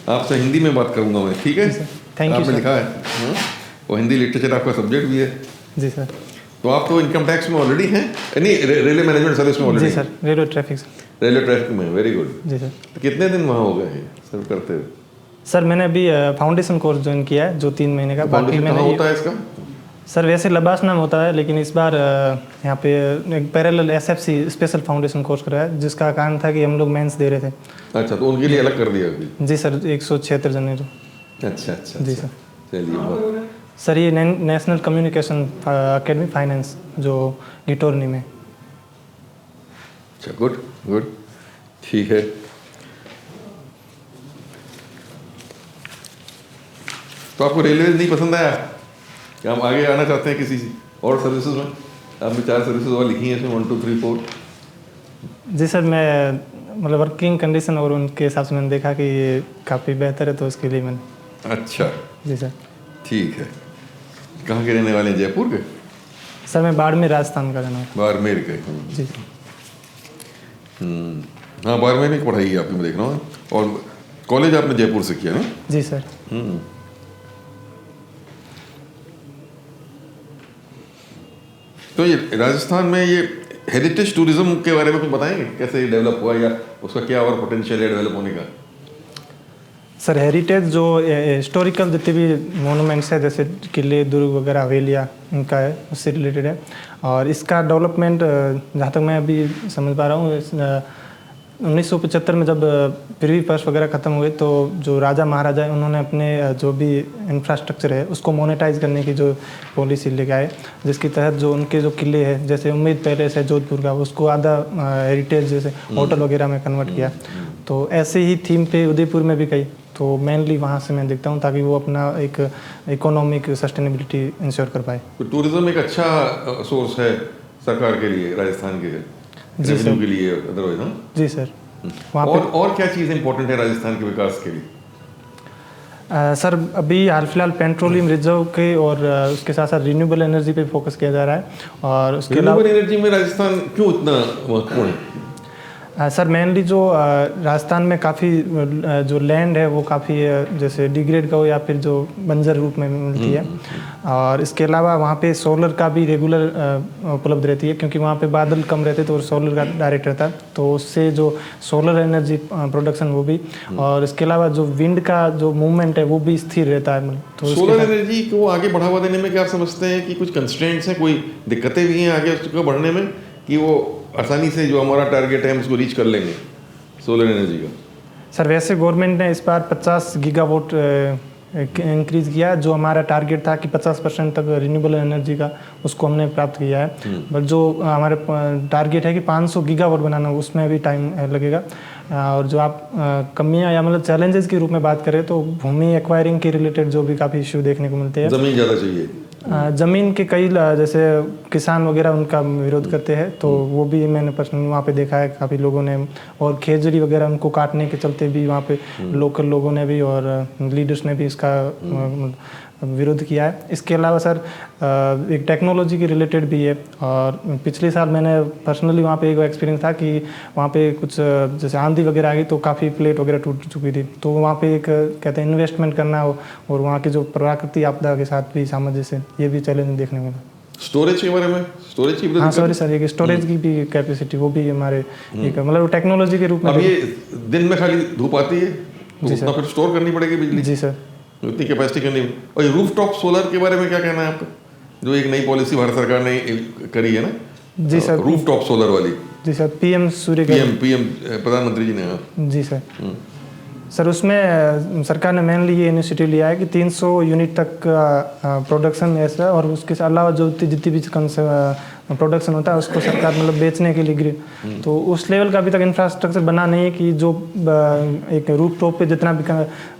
आपसे हिंदी में बात करूंगा मैं, ठीक है? थैंक यू आपने सर। लिखा है और हिंदी लिटरेचर आपका सब्जेक्ट भी है। जी सर। तो आप तो इनकम टैक्स में ऑलरेडी हैं, नहीं रेलवे मैनेजमेंट सर्विस में ऑलरेडी? जी sir, railway traffic. Railway traffic में, वेरी गुड। जी सर। तो कितने दिन वहाँ हो गए हैं सर्व करते हुए? सर मैंने अभी फाउंडेशन कोर्स ज्वाइन किया है जो 3 महीने का। तो बाकी फाउंडेशन मैंने कहाँ होता है इसका? सर वैसे लबासना में होता है, लेकिन इस बार यहाँ पे एक parallel SFC special foundation course कराया, जिसका कारण था कि हम लोग मेंस दे रहे थे। अच्छा, तो उनके लिए अलग कर दिया अभी? जी सर, 176 जने जो। अच्छा अच्छा जी अच्छा। सर। चलिए बहुत सर ये नेशनल कम्युनिकेशन अकेडमी फाइनेंस जो गिटोरनी में। अच्छा, गुड गुड, ठीक है। तो आपको रेलवे नहीं पसंद आया कि हम आगे आना चाहते हैं किसी और सर्विसेज में? आपने 4 सर्विसेज और लिखी हैं इसमें, 1 2 3 4। जी सर, मैं मतलब वर्किंग कंडीशन और उनके हिसाब से मैंने देखा कि ये काफ़ी बेहतर है, तो इसके लिए मैंने। अच्छा जी सर। ठीक है। कहाँ के रहने वाले हैं? जयपुर के? सर मैं बाड़मेर राजस्थान का रहना हूँ। बाड़मेर के। जी। हाँ, बाड़मेर में पढ़ाई है आपकी, मैं देख रहा हूँ। और कॉलेज आपने जयपुर से किया ना? जी सर। तो ये राजस्थान में ये हेरिटेज टूरिज्म के बारे में कुछ बताएंगे, कैसे ये डेवलप हुआ या उसका क्या और पोटेंशियल है डेवलप होने का? सर हेरिटेज जो हिस्टोरिकल जितने भी मोनूमेंट्स है, जैसे किले, दुर्ग वगैरह, हवेलियाँ, इनका है, उससे रिलेटेड है। और इसका डेवलपमेंट जहाँ तक मैं अभी समझ पा रहा हूँ, 1975 में जब पृथ्वी पर्स वगैरह ख़त्म हुए, तो जो राजा महाराजा है उन्होंने अपने जो भी इंफ्रास्ट्रक्चर है उसको मोनेटाइज करने की जो पॉलिसी लेके आए, जिसके तहत जो उनके जो किले हैं, जैसे उम्मीद पैलेस है जोधपुर का, उसको आधा हेरिटेज जैसे होटल वगैरह में कन्वर्ट किया। तो ऐसे ही थीम पे उदयपुर में भी कई, तो मेनली वहाँ से मैं देखता हूँ, ताकि वो अपना एक इकोनॉमिक सस्टेनेबिलिटी इंश्योर कर पाए। तो टूरिज्म एक अच्छा सोर्स है सरकार के लिए, राजस्थान के रेवेन्यू के लिए अदरवाइज। हाँ जी सर। वहाँ और क्या चीज़ इंपॉर्टेंट है राजस्थान के विकास के लिए? सर अभी हाल फिलहाल पेट्रोलियम रिजर्व के और उसके साथ साथ रिन्यूएबल एनर्जी पे फोकस किया जा रहा है। और उसके अलावा रिन्यूएबल एनर्जी में राजस्थान क्यों इतना महत्वपूर्ण है? सर मेनली जो राजस्थान में काफ़ी जो लैंड है वो काफ़ी जैसे डिग्रेड का हो या फिर जो बंजर रूप में मिलती है। और इसके अलावा वहाँ पे सोलर का भी रेगुलर उपलब्ध रहती है, क्योंकि वहाँ पे बादल कम रहते तो सोलर का डायरेक्ट रहता है, तो उससे जो सोलर एनर्जी प्रोडक्शन वो भी। और इसके अलावा जो विंड का जो मूवमेंट है वो भी स्थिर रहता है। तो सोलर एनर्जी को आगे बढ़ावा देने में क्या आप समझते हैं कि कुछ कंस्ट्रेंट्स हैं, कोई दिक्कतें भी हैं आगे उसको बढ़ने में, कि वो आसानी से जो हमारा टारगेट है हम उसको रीच कर लेंगे सोलर एनर्जी का? सर वैसे गवर्नमेंट ने इस बार 50 गीगावाट इंक्रीज़ किया, जो हमारा टारगेट था कि 50% तक रिन्यूएबल एनर्जी का, उसको हमने प्राप्त किया है। बट जो हमारे टारगेट है कि 500 गीगावाट बनाना, उसमें भी टाइम लगेगा। और जो आप कमियां या मतलब चैलेंजेस के रूप में बात करें, तो भूमि एक्वायरिंग के रिलेटेड जो भी काफ़ी इशू देखने को मिलते हैं। ज़मीन ज़्यादा चाहिए। ज़मीन के कई जैसे किसान वगैरह उनका विरोध करते हैं, तो वो भी मैंने पर्सनली वहाँ पे देखा है काफ़ी लोगों ने। और खेजड़ी वगैरह उनको काटने के चलते भी वहाँ पे लोकल लोगों ने भी और लीडर्स ने भी इसका विरोध किया है। इसके अलावा सर एक टेक्नोलॉजी के रिलेटेड भी है। और पिछले साल मैंने पर्सनली वहाँ पे एक एक्सपीरियंस था कि वहाँ पे कुछ जैसे आंधी वगैरह आ गई तो काफ़ी प्लेट वगैरह टूट चुकी थी, तो वहाँ पे एक कहते हैं इन्वेस्टमेंट करना और वहाँ की जो प्राकृतिक आपदा के साथ भी सामंजस्य, ये भी चैलेंज देखने को मिला। स्टोरेज के बारे में, स्टोरेज की? हाँ सॉरी सर, एक स्टोरेज की भी कैपेसिटी, वो भी हमारे एक मतलब टेक्नोलॉजी के रूप में। अब ये दिन में खाली धूप आती है तो उतना फिर स्टोर करनी पड़ेगी बिजली? जी सर। उतनी कैपेसिटी करनी। और ये रूफटॉप सोलर के बारे में क्या कहना है आपका, जो एक नई पॉलिसी भारत सरकार ने करी है ना? जी सर, रूफटॉप सोलर वाली। जी सर, पीएम सूर्य पीएम प्रधानमंत्री जी ने। हाँ जी सर। सर उसमें सरकार ने मेनली ये इनिशिएटिव लिया है कि 300 यूनिट तक का प्रोडक्शन ऐसा, और उसके अलावा जो जितनी भी प्रोडक्शन होता है उसको सरकार मतलब बेचने के लिए तो उस लेवल का अभी तक इंफ्रास्ट्रक्चर बना नहीं है कि जो एक रूफटॉप पे जितना भी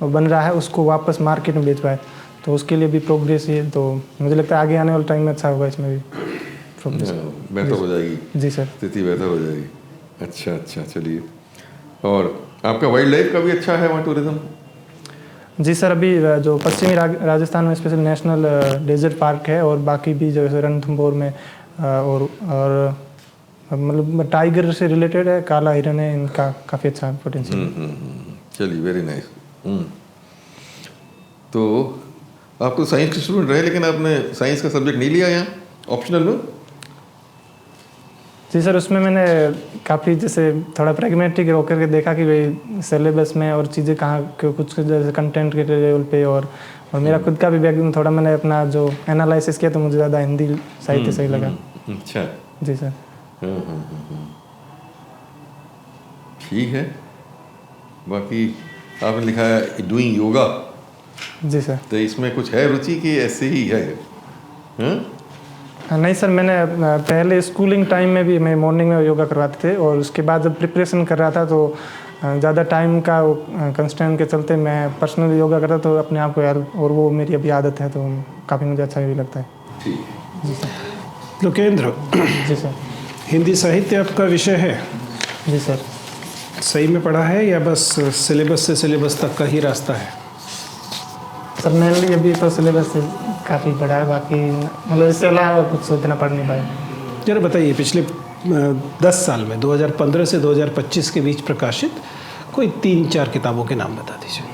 बन रहा है उसको वापस मार्केट में बेच पाए। तो उसके लिए भी प्रोग्रेस है, तो मुझे लगता है आगे आने वाले टाइम में अच्छा होगा, इसमें भी प्रोग्रेस बेहतर हो जाएगी। जी सर, स्थिति बेहतर हो जाएगी। अच्छा अच्छा, चलिए। और आपका वाइल्ड लाइफ का भी अच्छा है वहाँ टूरिज्म? जी सर, अभी जो पश्चिमी राजस्थान में स्पेशल नेशनल डेजर्ट पार्क है, और बाकी भी जैसे रणथंभौर में और मतलब टाइगर से रिलेटेड है, काला हिरन है, इनका काफ़ी अच्छा पोटेंशियल। चलिए, वेरी नाइस। तो आप तो साइंस के स्टूडेंट रहे, लेकिन आपने साइंस का सब्जेक्ट नहीं लिया यहाँ ऑप्शनल में? जी सर, उसमें मैंने काफ़ी जैसे थोड़ा प्रैग्मेटिक होकर के देखा कि भाई सिलेबस में और चीज़ें कहाँ कुछ जैसे कंटेंट के लेवल पे और मेरा खुद का भी बैकग्राउंड थोड़ा मैंने अपना जो एनालिसिस किया तो मुझे ज़्यादा हिंदी साहित्य सही लगा। अच्छा, जी सर। ठीक है। बाकी आपने लिखा है डूइंग योगा, जी सर। तो इसमें कुछ है रुचि कि ऐसे ही है? नहीं सर, मैंने पहले स्कूलिंग टाइम में भी मैं मॉर्निंग में योगा करवाते थे और उसके बाद जब प्रिपरेशन कर रहा था तो ज़्यादा टाइम का कंस्ट्रेंट के चलते मैं पर्सनल योगा करता तो अपने आप को यार, और वो मेरी अभी आदत है तो काफ़ी मुझे अच्छा भी लगता है। ठीक। जी सर। लोकेंद्र, जी सर। हिंदी साहित्य आपका विषय है? जी सर। सही में पढ़ा है या बस सिलेबस से सिलेबस तक का ही रास्ता है? सर मेनली अभी तो सिलेबस से काफ़ी पढ़ा है, बाकी मतलब इससे अलावा कुछ इतना पढ़ नहीं पाए। जरा बताइए, पिछले 10 साल में 2015 से 2025 के बीच प्रकाशित कोई 3-4 किताबों के नाम बता दीजिए।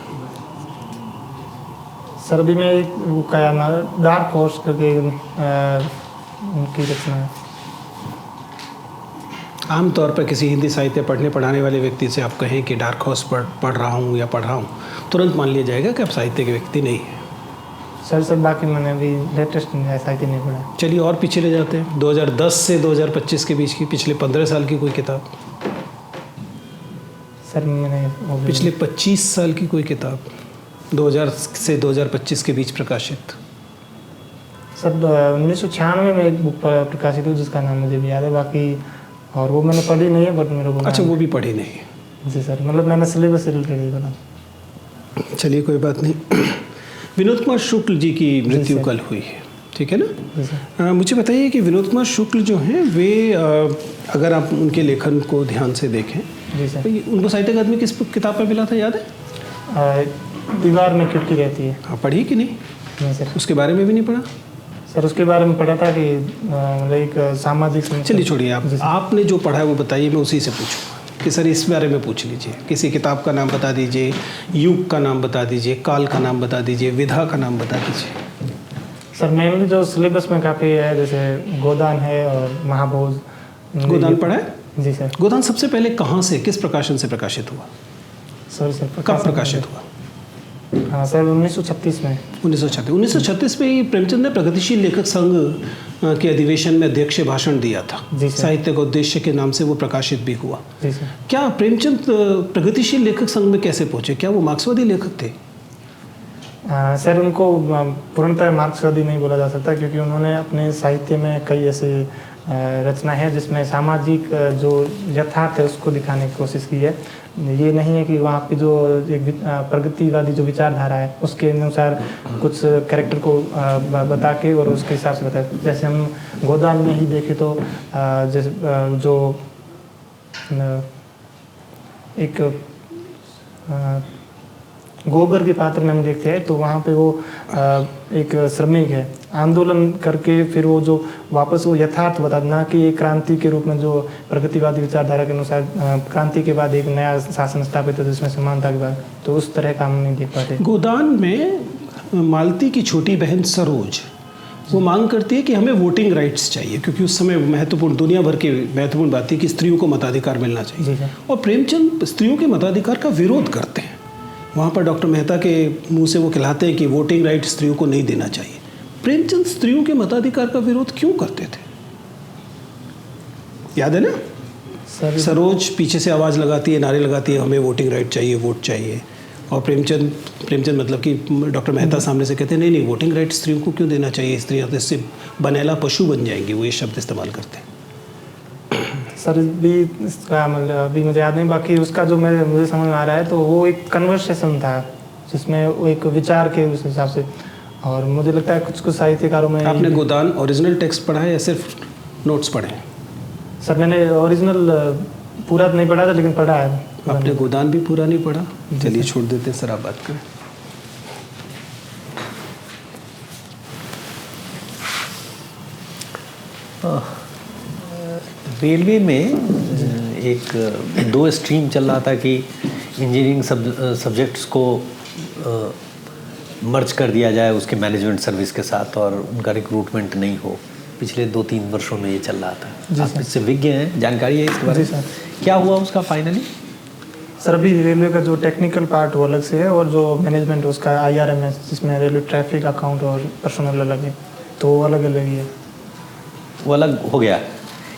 सर अभी मैं एक वो क्या ना डार्क हॉर्स करके उनकी रचना है। आमतौर पर किसी हिंदी साहित्य पढ़ने पढ़ाने वाले व्यक्ति से आप कहें कि डार्क हॉर्स पढ़ रहा हूँ या पढ़ रहा हूँ, तुरंत मान लिया जाएगा कि आप साहित्य के व्यक्ति नहीं हैं। सर बाकी मैंने अभी लेटेस्ट साहित्य नहीं पढ़ा। चलिए और पीछे ले जाते हैं, 2010 से 2025 के बीच की पिछले 15 साल की कोई किताब? सर मैंने पिछले 25 साल की कोई किताब 2000 से 2025 के बीच प्रकाशित? सर 1996 में एक बुक प्रकाशित हुई जिसका नाम मुझे भी याद है, बाकी और वो मैंने पढ़ी नहीं है, बट मेरे को अच्छा, वो भी पढ़ी नहीं है? जी सर, मतलब मैंने सिलेबस से रिलेटेड ही पढ़ा। चलिए कोई बात नहीं। विनोद कुमार शुक्ल जी की मृत्यु कल हुई है, ठीक है ना? मुझे बताइए कि विनोद कुमार शुक्ल जो हैं वे अगर आप उनके लेखन को ध्यान से देखें, जी सर, तो उनको साहित्य अकादमी किस किताब पर मिला था, याद है? दीवार में खिड़की रहती है। हाँ, पढ़ी कि नहीं? नहीं सर। उसके बारे में भी नहीं पढ़ा? सर उसके बारे में पढ़ा था कि मतलब एक सामाजिक। चलिए छोड़िए, आपने जो पढ़ा है वो बताइए, मैं उसी से पूछूंगा कि सर इस बारे में पूछ लीजिए। किसी किताब का नाम बता दीजिए, युग का नाम बता दीजिए, काल का नाम बता दीजिए, विधा का नाम बता दीजिए। सर मेनली जो सिलेबस में काफ़ी है, जैसे गोदान है और महाभोज। गोदान पढ़ा है? जी सर। गोदान सबसे पहले कहाँ से, किस प्रकाशन से प्रकाशित हुआ? सर कब प्रकाशित हुआ? हाँ सर 1936 में। 1936 में ही प्रेमचंद ने प्रगतिशील लेखक संघ के अधिवेशन में अध्यक्ष भाषण दिया था। साहित्य का उद्देश्य के नाम से वो प्रकाशित भी हुआ। जी सर। क्या प्रेमचंद प्रगतिशील लेखक संघ में कैसे पहुंचे? क्या वो मार्क्सवादी लेखक थे? सर उनको पूर्णतः मार्क्सवादी नहीं बोला जा सकता, क्योंकि उन्होंने अपने साहित्य में कई ऐसे रचना है जिसमें सामाजिक जो यथार्थ है उसको दिखाने की कोशिश की है। ये नहीं है कि वहाँ पे जो एक प्रगतिवादी जो विचारधारा है उसके अनुसार कुछ कैरेक्टर को बता के और उसके हिसाब से बताए। जैसे हम गोदान में ही देखें तो जैसे जो एक गोबर के पात्र में हम देखते हैं तो वहाँ पे वो एक श्रमिक है, आंदोलन करके फिर वो जो वापस वो यथार्थ बताना कि एक क्रांति के रूप में जो प्रगतिवादी विचारधारा के अनुसार क्रांति के बाद एक नया शासन स्थापित है जिसमें समानता के बाद, तो उस तरह का हम नहीं देख पाते। गोदान में मालती की छोटी बहन सरोज वो मांग करती है कि हमें वोटिंग राइट्स चाहिए, क्योंकि उस समय महत्वपूर्ण, दुनिया भर की महत्वपूर्ण बात थी कि स्त्रियों को मताधिकार मिलना चाहिए। और प्रेमचंद स्त्रियों के मताधिकार का विरोध करते हैं। वहाँ पर डॉक्टर मेहता के मुंह से वो कहलाते हैं कि वोटिंग राइट स्त्रियों को नहीं देना चाहिए। प्रेमचंद स्त्रियों के मताधिकार का विरोध क्यों करते थे, याद है ना? सरोज पीछे से आवाज़ लगाती है, नारे लगाती है, हमें वोटिंग राइट चाहिए, वोट चाहिए। और प्रेमचंद मतलब कि डॉक्टर मेहता सामने से कहते हैं नहीं, वोटिंग राइट स्त्रियों को क्यों देना चाहिए, स्त्रियाँ तो इससे बनेला पशु बन जाएंगी, वो ये शब्द इस्तेमाल करते हैं। सर भी इसका मतलब अभी मुझे याद नहीं, बाकी उसका जो मुझे समझ में आ रहा है तो वो एक कन्वर्सेशन था जिसमें वो एक विचार के उस हिसाब से, और मुझे लगता है कुछ साहित्यकारों में। आपने गोदान ओरिजिनल टेक्स्ट पढ़ा है या सिर्फ नोट्स पढ़े हैं? सर मैंने ओरिजिनल पूरा नहीं पढ़ा था लेकिन पढ़ा है। आपने गोदान भी पूरा नहीं पढ़ा? चलिए छोड़ देते हैं सर, आप बात करें। रेलवे में एक 2 स्ट्रीम चल रहा था कि इंजीनियरिंग सब्जेक्ट्स को मर्ज कर दिया जाए उसके मैनेजमेंट सर्विस के साथ और उनका रिक्रूटमेंट नहीं हो। पिछले 2-3 वर्षों में ये चल रहा था। आप इससे विज्ञ हैं, जानकारी है इसके बारे में? जी सर। क्या हुआ उसका फाइनली? सर अभी रेलवे का जो टेक्निकल पार्ट वो अलग से है और जो मैनेजमेंट उसका IRMS जिसमें रेलवे ट्रैफिक अकाउंट और पर्सनल अलग है, तो वो अलग अलग ही है। वो अलग हो गया।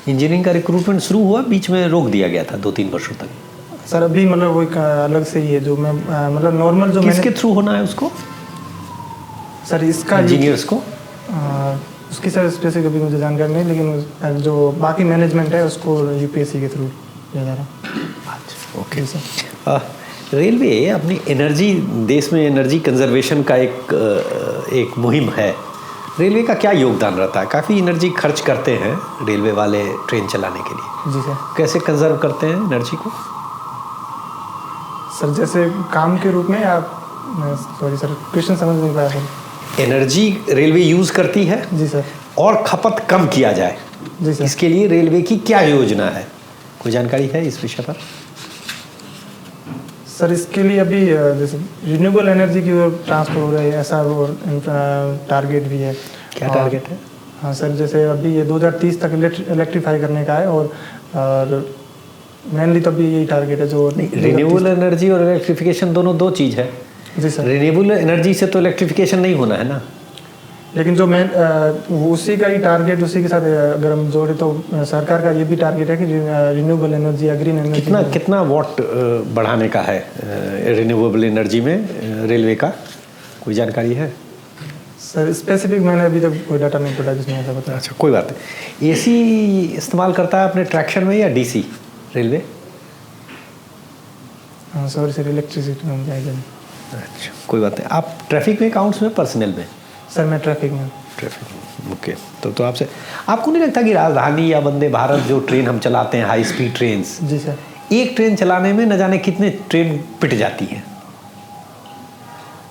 इंजीनियरिंग का रिक्रूटमेंट शुरू हुआ, बीच में रोक दिया गया था 2-3 वर्षों तक। सर अभी मतलब वो एक अलग से ही है जो मैं मतलब नॉर्मल जो किसके थ्रू होना है उसको? सर इसका इंजीनियर्स को? उसकी सर स्पेसिफिक अभी मुझे जानकारी नहीं, लेकिन जो बाकी मैनेजमेंट है उसको UPSC के थ्रू किया जा रहा है। अच्छा, ओके। रेलवे अपनी एनर्जी, देश में एनर्जी कंजर्वेशन का एक मुहिम है। रेलवे का क्या योगदान रहता है? काफ़ी एनर्जी खर्च करते हैं रेलवे वाले ट्रेन चलाने के लिए। जी सर। कैसे कंजर्व करते हैं एनर्जी को? सर जैसे काम के रूप में या सॉरी सर क्वेश्चन समझ नहीं पाया सर। एनर्जी रेलवे यूज़ करती है जी सर। और खपत कम किया जाए, जी सर। इसके लिए रेलवे की क्या योजना है? कोई जानकारी है इस विषय पर? सर इसके लिए अभी जैसे रिन्यूएबल एनर्जी की ओर ट्रांसफर हो रही है, ऐसा वो टारगेट भी है। क्या टारगेट है? हाँ सर, जैसे अभी ये 2030 तक इलेक्ट्रीफाई करने का है और मेनली तो अभी यही टारगेट है जो रिन्यूएबल एनर्जी और इलेक्ट्रिफिकेशन दोनों दो चीज़ है। जी सर। रिन्यूएबल एनर्जी से तो इलेक्ट्रिफिकेशन नहीं होना है ना, लेकिन जो मेन उसी का ही टारगेट, उसी के साथ अगर हम जोड़े तो सरकार का ये भी टारगेट है कि रिन्यूएबल एनर्जी या ग्रीन एनर्जी कितना वॉट बढ़ाने का है रिन्यूएबल एनर्जी में रेलवे का? कोई जानकारी है? सर स्पेसिफिक मैंने अभी तक कोई डाटा नहीं पड़ा जिसमें ऐसा बताया। अच्छा, कोई बात नहीं। AC इस्तेमाल करता है अपने ट्रैक्शन में या DC रेलवे? हाँ सॉरी सर, इलेक्ट्रिसिटी में जाएगा। अच्छा, कोई बात नहीं। आप ट्रैफिक में अकाउंट्स में पर्सनल में? सर मैं ट्रैफिक में। Traffic, okay. तो आपसे आपको नहीं लगता कि राजधानी या वंदे भारत जो ट्रेन हम चलाते हैं, हाई स्पीड ट्रेन्स, जी सर, एक ट्रेन चलाने में न जाने कितने ट्रेन पिट जाती हैं?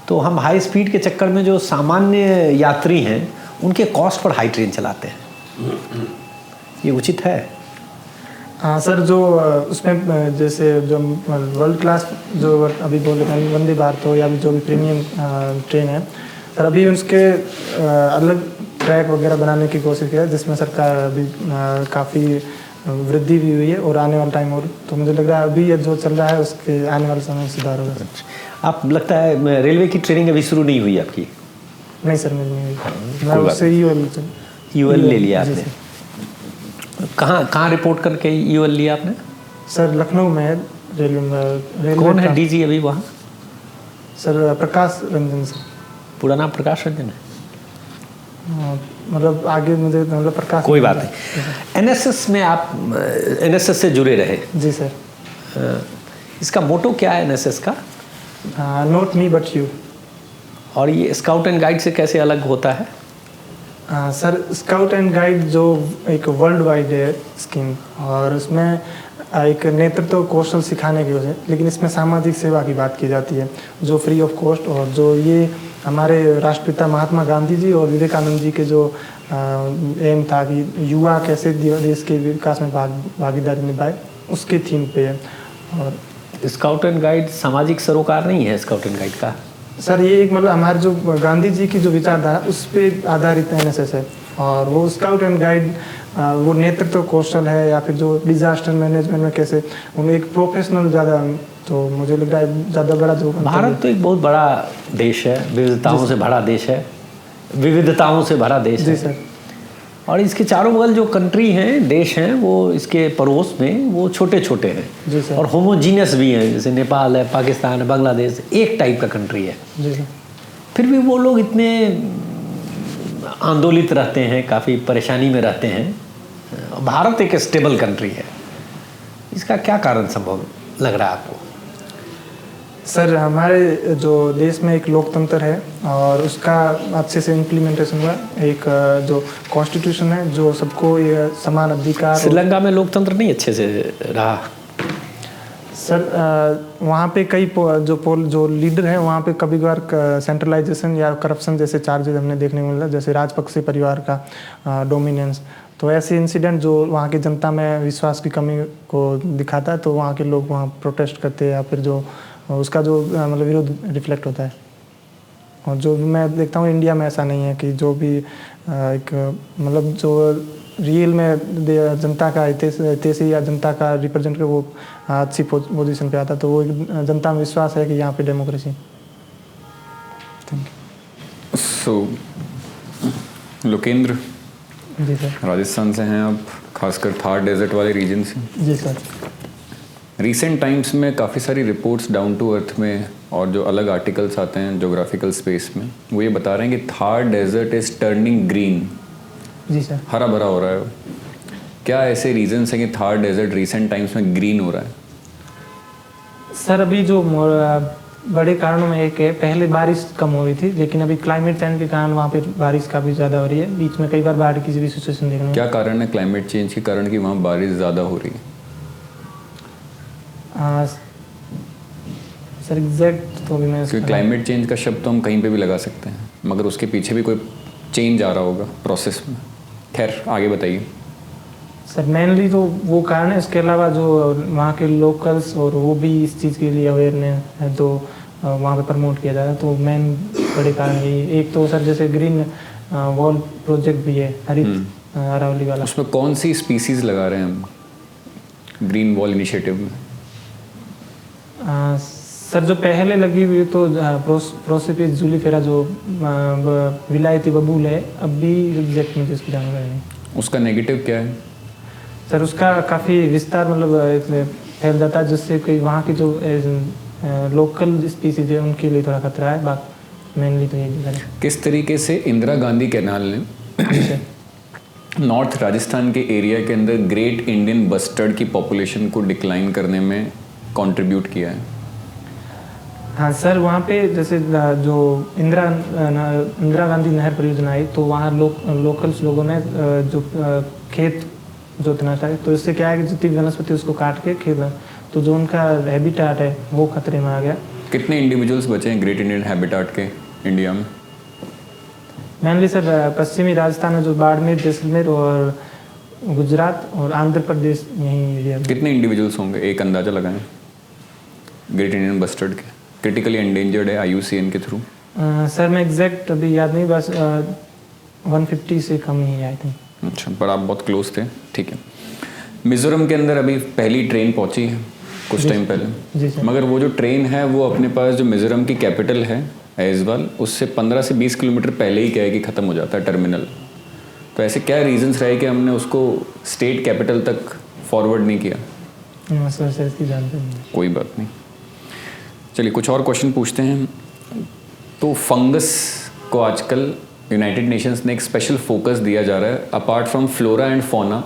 तो हम हाई स्पीड के चक्कर में जो सामान्य यात्री हैं उनके कॉस्ट पर हाई ट्रेन चलाते हैं, ये उचित है? हाँ सर, जो उसमें जैसे जो वर्ल्ड क्लास जो अभी बोल रहे हैं वंदे भारत हो या जो भी प्रीमियम ट्रेन है सर, अभी उसके अलग ट्रैक वगैरह बनाने की कोशिश किया जिसमें सरकार अभी काफ़ी वृद्धि भी हुई है और आने वाला टाइम और तो मुझे लग रहा है अभी ये जो चल रहा है उसके आने वाले समय में सुधार होगा। आप लगता है रेलवे की ट्रेनिंग अभी शुरू नहीं हुई आपकी? नहीं सर, मेरी नहीं हुई। मैं उससे UL ले लिया आपने? कहाँ रिपोर्ट करके UL लिया आपने? सर लखनऊ में रेलवे। कौन है DG अभी वहाँ? सर प्रकाश रंजन सर। पूरा नाम प्रकाश रंजन है? मतलब आगे मुझे मतलब प्रकाश। कोई बात नहीं। NSS में आप NSS से जुड़े रहे? जी सर। इसका मोटो क्या है NSS का? Not me but you. और ये स्काउट एंड गाइड से कैसे अलग होता है? सर स्काउट एंड गाइड जो एक वर्ल्ड वाइड है स्कीम और उसमें एक नेतृत्व कौशल सिखाने की वजह, लेकिन इसमें सामाजिक सेवा की बात की जाती है जो फ्री ऑफ कॉस्ट, और जो ये हमारे राष्ट्रपिता महात्मा गांधी जी और विवेकानंद जी के जो एम था कि युवा कैसे देश के विकास में भागीदारी निभाए, उसके थीम पे है। और स्काउट एंड गाइड सामाजिक सरोकार नहीं है स्काउट एंड गाइड का? सर ये एक मतलब हमारे जो गांधी जी की जो विचारधारा उस पर आधारित NSS है, और वो स्काउट एंड गाइड वो नेतृत्व कौशल है या फिर जो डिजास्टर मैनेजमेंट में कैसे उन्हें एक प्रोफेशनल ज़्यादा, तो मुझे लग रहा है ज़्यादा बड़ा जो भारत तो एक बहुत बड़ा देश है, विविधताओं से भरा देश है, विविधताओं से भरा देश है। जी सर। और इसके चारों बगल जो कंट्री हैं, देश हैं, वो इसके पड़ोस में वो छोटे छोटे हैं। जी सर। और होमोजीनियस भी हैं, जैसे नेपाल है, पाकिस्तान है, बांग्लादेश, एक टाइप का कंट्री है। जी सर। फिर भी वो लोग इतने आंदोलित रहते हैं, काफ़ी परेशानी में रहते हैं। भारत एक स्टेबल कंट्री है, इसका क्या कारण संभव लग रहा है आपको? सर हमारे जो देश में एक लोकतंत्र है और उसका अच्छे से इम्प्लीमेंटेशन हुआ, एक जो कॉन्स्टिट्यूशन है जो सबको ये समान अधिकार। श्रीलंका में लोकतंत्र नहीं अच्छे से रहा सर। वहाँ पे कई जो लीडर हैं वहाँ पे कभी कभार सेंट्रलाइजेशन या करप्शन जैसे चार्जेस हमने देखने को मिला, जैसे राजपक्षे परिवार का डोमिनेंस, तो ऐसे इंसिडेंट जो वहाँ की जनता में विश्वास की कमी को दिखाता है, तो वहाँ के लोग वहाँ प्रोटेस्ट करते हैं या फिर जो उसका जो मतलब विरोध रिफ्लेक्ट होता है। और जो भी मैं देखता हूँ इंडिया में ऐसा नहीं है कि जो भी एक मतलब जो रियल में जनता का हितैषी या जनता का रिप्रेजेंट कर वो अच्छी पोजीशन पे आता, तो वो एक जनता में विश्वास है कि यहाँ पे डेमोक्रेसी। सो लोकेंद्र, जी सर। राजस्थान से हैं आप, खासकर थार डेजर्ट वाले रीजन से। जी सर। रिसेंट टाइम्स में काफ़ी सारी रिपोर्ट्स डाउन टू अर्थ में और जो अलग आर्टिकल्स आते हैं जोग्राफिकल स्पेस में, वो ये बता रहे हैं कि Thar desert is turning green. जी सर। हरा भरा हो रहा है वो। क्या ऐसे रीजंस हैं कि थार डेजर्ट रिसेंट टाइम्स में ग्रीन हो रहा है? सर अभी जो बड़े कारणों में एक है, पहले बारिश कम हो रही थी, लेकिन अभी क्लाइमेट चेंज के कारण वहाँ पे बारिश काफ़ी ज़्यादा हो रही है। बीच में कई बार बाढ़ की भी सिचुएशन देखने क्या कारण है क्लाइमेट चेंज के कारण कि वहाँ बारिश ज़्यादा हो रही है? सर एग्जैक्ट तो भी मैं क्योंकि क्लाइमेट चेंज का शब्द तो हम कहीं पे भी लगा सकते हैं, मगर उसके पीछे भी कोई चेंज आ रहा होगा प्रोसेस में। खैर आगे बताइए। सर मेनली तो वो कारण है, इसके अलावा जो वहाँ के लोकल्स और वो भी इस चीज़ के लिए अवेयरनेस है, तो वहाँ पे प्रमोट किया जा रहा है। तो मेन बड़े कारण यही है। एक तो सर जैसे ग्रीन वॉल प्रोजेक्ट भी है, हरित अरावली वाला। उसमें कौन सी स्पीसीज लगा रहे हैं हम ग्रीन वॉल इनिशिएटिव में? सर जो पहले लगी हुई तो प्रोसिपिस जूलीफेरा जो विलायती बबूल है, अब भी एग्जैक्ट मुझे इसकी जानकारी नहीं। उसका नेगेटिव क्या है? सर उसका काफ़ी विस्तार मतलब फैल जाता है, जिससे कोई वहाँ की जो लोकल स्पीसीज है उनके लिए थोड़ा खतरा है। बाकी मेनली तो यही है। किस तरीके से इंदिरा गांधी कैनाल ने नॉर्थ राजस्थान के एरिया के अंदर ग्रेट इंडियन बस्टर्ड की पॉपुलेशन को डिक्लाइन करने में कंट्रीब्यूट किया है? हाँ सर, वहाँ पे जैसे जो इंदिरा गांधी नहर परियोजना आई, तो वहाँ लोकल्स लोगों ने जो खेत जोतना था, तो इससे क्या है कि जितनी वनस्पति उसको काट के खेत, तो जो उनका हैबिटाट है वो खतरे में आ गया। कितने इंडिविजुअल्स बचे हैं ग्रेट इंडियन हैबिटाट के इंडिया में? मेनली सर पश्चिमी राजस्थान में जो बाड़मेर, जैसलमेर और गुजरात और आंध्र प्रदेश यही एरिया। कितने इंडिविजुअल्स होंगे, एक अंदाजा लगाएं ग्रेट इंडियन बस्टर्ड के? क्रिटिकली एंडेंजर्ड है IUCN के थ्रू? सर मैं एग्जैक्ट अभी याद नहीं, बस 150 से कम ही है आई थिंक। अच्छा, पर आप बहुत क्लोज थे। ठीक है। मिजोरम के अंदर अभी पहली ट्रेन पहुंची है कुछ टाइम पहले। जी सर। मगर वो जो ट्रेन है वो अपने पास जो मिजोरम की कैपिटल है ऐजवाल, उससे 15 से 20 किलोमीटर पहले ही क्या है कि ख़त्म हो जाता है टर्मिनल। तो ऐसे क्या रीजंस रहे कि हमने उसको स्टेट कैपिटल तक फॉरवर्ड नहीं किया? सर इसकी जानकारी नहीं। कोई बात नहीं, चलिए कुछ और क्वेश्चन पूछते हैं। तो फंगस को आजकल यूनाइटेड नेशंस ने एक स्पेशल फोकस दिया जा रहा है। Apart from flora and fauna,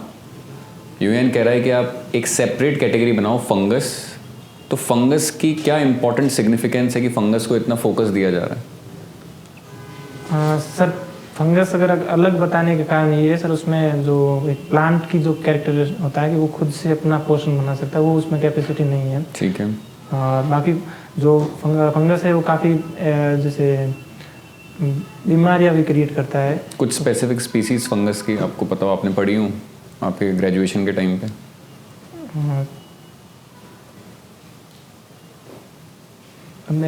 UN कह रहा है कि आप एक सेपरेट कैटेगरी बनाओ फंगस। तो फंगस की क्या इंपॉर्टेंट सिग्निफिकेंस है कि फंगस को इतना फोकस दिया जा रहा है? सर फंगस अगर अलग बताने के कारण ये है सर, उसमें जो एक प्लांट की जो कैरेक्टर होता है कि वो खुद से अपना पोषण बना सकता है, वो उसमें कैपेसिटी नहीं है। ठीक है। और बाकी जो फंगस है वो काफ़ी जैसे बीमारियां भी क्रिएट करता है। कुछ स्पेसिफिक स्पीसीज फंगस की आपको पता हो, आपने पढ़ी हूँ आपके ग्रेजुएशन के टाइम पे?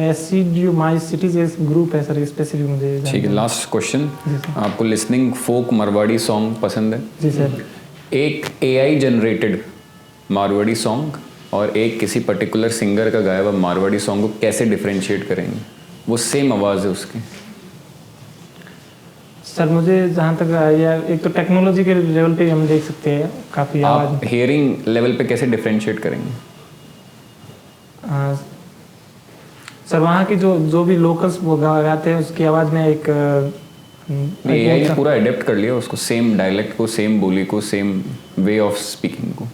एसिडियोमाइसिटीज एक ग्रुप है सर, स्पेसिफिक मुझे। ठीक है, लास्ट क्वेश्चन। आपको लिसनिंग फोक मारवाड़ी सॉन्ग पसंद है? जी सर। एक AI जनरेटेड मारवाड़ी सॉन्ग और एक किसी पर्टिकुलर सिंगर का गाया हुआ मारवाड़ी सॉन्ग को कैसे डिफरेंशिएट करेंगे? वो सेम आवाज़ है उसकी। सर मुझे जहाँ तक या एक तो टेक्नोलॉजी के लेवल पे हम देख सकते हैं काफ़ी आवाज़। आप हेयरिंग लेवल पे कैसे डिफरेंशिएट करेंगे? सर वहाँ की जो भी लोकल्स वो गाते हैं उसकी आवाज़ में एक AI ने पूरा अडेप्ट कर लिया उसको, सेम डायलेक्ट को, सेम बोली को, सेम वे ऑफ स्पीकिंग को।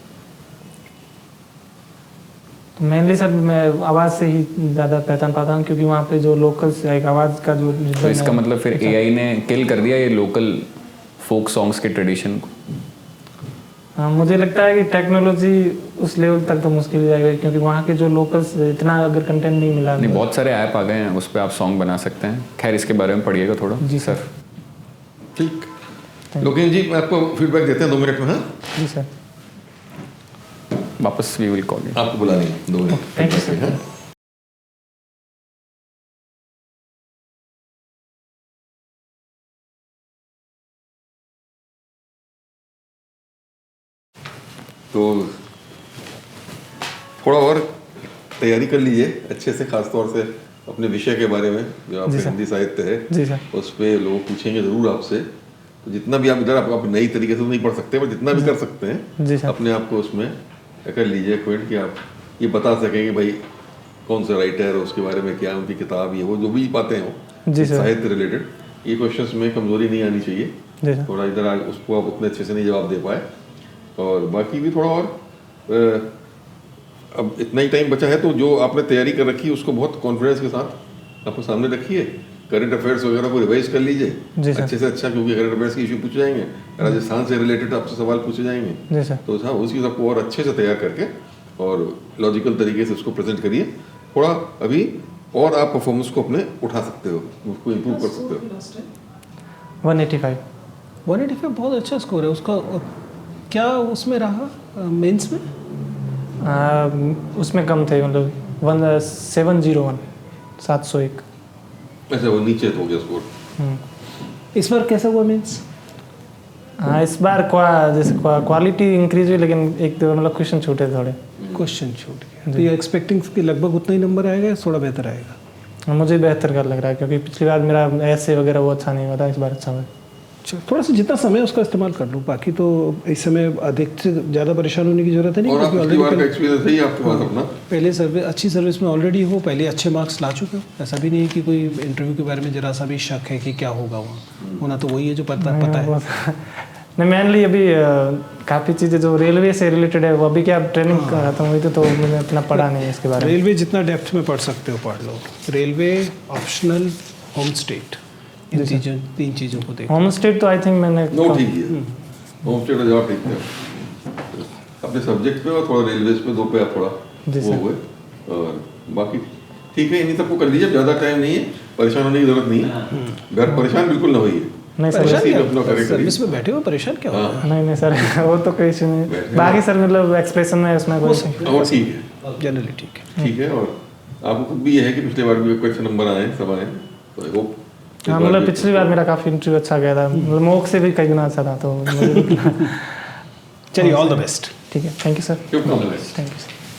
तो मेनली सर मैं आवाज़ से ही ज़्यादा पहचान पाता हूँ, क्योंकि वहाँ पे जो लोकल्स एक आवाज़ का जो तो इसका मतलब फिर AI ने किल कर दिया ये लोकल फोक सॉन्ग्स के ट्रेडिशन को? हाँ, मुझे लगता है कि टेक्नोलॉजी उस लेवल तक तो मुश्किल हो जाएगा, क्योंकि वहाँ के जो लोकल्स इतना अगर कंटेंट नहीं मिला। नहीं, बहुत सारे ऐप आ गए हैं, उस पर आप सॉन्ग बना सकते हैं। खैर इसके बारे में पढ़िएगा थोड़ा। जी सर। ठीक, लोकेंद्र जी आपको फीडबैक देते हैं 2 मिनट में। हाँ जी सर, वापस वी विल कॉल यू। आपको बुला लेंगे 2 मिनट। Thank you sir. तो थोड़ा और तैयारी कर लीजिए अच्छे से, खास तौर से अपने विषय के बारे में जो आपका हिंदी साहित्य है जी सर। उस पर लोग पूछेंगे ज़रूर आपसे। तो जितना भी आप इधर आप नई तरीके से तो नहीं पढ़ सकते, पर जितना भी कर सकते जी हैं सर। अपने आप को उसमें कर लीजिए क्विंट, कि आप ये बता सकें कि भाई कौन सा राइटर है, उसके बारे में क्या उनकी किताब, ये वो जो भी बातें हों जी सर। साहित्य रिलेटेड, ये क्वेश्चंस में कमज़ोरी नहीं आनी चाहिए। जी सर। थोड़ा इधर उसको आप उतने अच्छे से नहीं जवाब दे पाए, और बाकी भी थोड़ा और अब इतना ही टाइम बचा है तो जो आपने तैयारी कर रखी है उसको बहुत कॉन्फिडेंस के साथ अपने सामने रखिए। करंट अफेयर्स वगैरह को रिवाइज कर लीजिए जी सर। अच्छे से अच्छा, क्योंकि करंट अफेयर्स के इशू पूछे जाएंगे, राजस्थान से रिलेटेड आपसे सवाल पूछे जाएंगे। जी सर। तो हाँ, उस चीज़ को और अच्छे से तैयार करके और लॉजिकल तरीके से उसको प्रेजेंट करिए। थोड़ा अभी और आप परफॉर्मेंस को अपने उठा सकते हो, उसको इम्प्रूव कर सकते हो। 185। 185 बहुत अच्छा स्कोर है उसका। क्या उसमें रहा मेंस में? उसमें कम थे, मतलब 701 701। अच्छा, वो नीचे हो गया स्कोर। इस बार कैसा हुआ मेंस? हाँ, इस बार जैसे क्वालिटी इंक्रीज हुई, लेकिन एक दो मतलब क्वेश्चन छूटे थोड़े। क्वेश्चन छूट गया, तो ये एक्सपेक्टिंग कि लगभग उतना ही नंबर आएगा या थोड़ा बेहतर आएगा? मुझे बेहतर कर लग रहा है, क्योंकि पिछली बार मेरा ऐसे वगैरह वो अच्छा नहीं हुआ था, इस बार अच्छा हुआ। थोड़ा सा जितना समय उसका इस्तेमाल कर लूँ, बाकी तो इस समय अधिक से ज़्यादा परेशान होने की जरूरत है नहीं। और आप पिछली बार का एक्सपीरियंस है ही आपके पास अपना, पहले सर्विस अच्छी सर्विस में ऑलरेडी हो, पहले अच्छे मार्क्स ला चुके हो। ऐसा भी नहीं है कि कोई इंटरव्यू के बारे में जरा सा भी शक है कि क्या होगा वहाँ, होना तो वही है जो पता है। नहीं, मेनली अभी काफ़ी चीज़ें जो रेलवे से रिलेटेड है वो अभी क्या ट्रेनिंग खत्म हुई थी, तो मैंने इतना पढ़ा नहीं है इसके बारे में। रेलवे जितना डेप्थ में पढ़ सकते हो पढ़ लो। रेलवे, ऑप्शनल, होम स्टेट, इन तीन चीज़ों को देखो। होम स्टेट तो आई थिंक मैंने नो ठीक है, होम स्टेट का जवाब ठीक है। अपने सब्जेक्ट पे और थोड़ा रेलवेज पे, दो पे आप थोड़ा वो हुए, और बाकी ठीक है। इन्हीं सबको कर लीजिए, ज़्यादा टाइम नहीं है, परेशान होने की जरूरत नहीं है। घर परेशान बिल्कुल ना होइए। नहीं सर, सर्विस में बैठे हो परेशान क्या हो? नहीं सर, वो तो कोई इशू नहीं। बाकी सर मतलब एक्सप्रेशन में उसमें कोई और ठीक है, जनरली ठीक है। ठीक है। और आपको खुद भी ये है कि पिछले बार भी अच्छे नंबर आए, सब आए, तो आई होप। हाँ, मतलब पिछली बार मेरा काफ़ी इंटरव्यू अच्छा गया था, मतलब मॉक से भी कई गुना अच्छा था, तो चलिए, ऑल द बेस्ट। ठीक है, थैंक यू सर। शुभकामनाएं। Thank you sir.